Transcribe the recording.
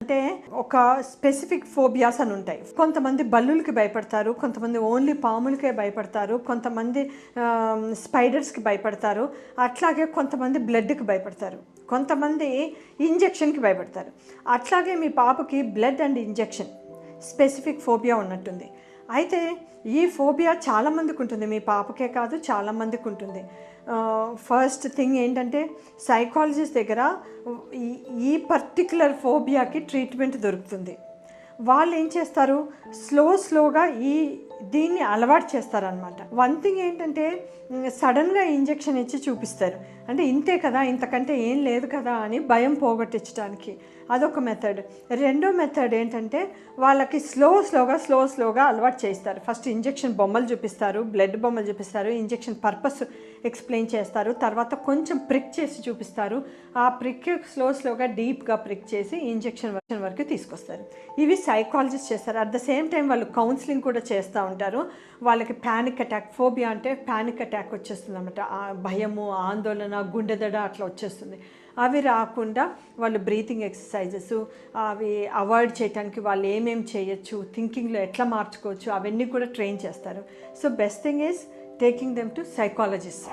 అంటే ఒక specific phobias అని ఉంటాయి. కొంతమంది బల్లులకి భయపడతారు, కొంతమంది ఓన్లీ పాములకే భయపడతారు, కొంతమంది స్పైడర్స్కి భయపడతారు, అట్లాగే కొంతమంది బ్లడ్కి భయపడతారు, కొంతమంది ఇంజెక్షన్కి భయపడతారు. అట్లాగే మీ పాపకి blood and injection specific phobia ఉన్నట్టుంది. అయితే ఈ ఫోబియా చాలామందికి ఉంటుంది, మీ పాపకే కాదు చాలామందికి ఉంటుంది. ఫస్ట్ థింగ్ ఏంటంటే సైకాలజిస్ట్ దగ్గర ఈ పర్టిక్యులర్ ఫోబియాకి ట్రీట్మెంట్ దొరుకుతుంది. వాళ్ళు ఏం చేస్తారు, స్లోగా దీన్ని అలవాటు చేస్తారనమాట. వన్ థింగ్ ఏంటంటే సడన్గా ఇంజెక్షన్ ఇచ్చి చూపిస్తారు, అంటే ఇంతే కదా ఇంతకంటే ఏం లేదు కదా అని భయం పోగొట్టించడానికి, అదొక మెథడ్. రెండో మెథడ్ ఏంటంటే వాళ్ళకి స్లోగా అలవాటు చేస్తారు. ఫస్ట్ ఇంజెక్షన్ బొమ్మలు చూపిస్తారు, బ్లడ్ బొమ్మలు చూపిస్తారు, ఇంజెక్షన్ పర్పస్ ఎక్స్ప్లెయిన్ చేస్తారు, తర్వాత కొంచెం ప్రిక్ చేసి చూపిస్తారు. ఆ ప్రిక్ స్లోగా డీప్గా ప్రిక్ చేసి ఇంజెక్షన్ వరకు తీసుకొస్తారు. ఇవి సైకాలజిస్ట్ చేస్తారు. అట్ ద సేమ్ టైం వాళ్ళు కౌన్సిలింగ్ కూడా చేస్తూ ఉంటారు. వాళ్ళకి ప్యానిక్ అటాక్, ఫోబియా అంటే ప్యానిక్ అటాక్ వచ్చేస్తుంది అనమాట, భయము, ఆందోళన, గుండెదడ అట్లా వచ్చేస్తుంది. అవి రాకుండా వాళ్ళు బ్రీతింగ్ ఎక్సర్సైజెస్ అవి అవాయిడ్ చేయడానికి వాళ్ళు ఏమేమి చేయొచ్చు, థింకింగ్లో ఎట్లా మార్చుకోవచ్చు, అవన్నీ కూడా ట్రైన్ చేస్తారు. So best thing is taking them to psychologist.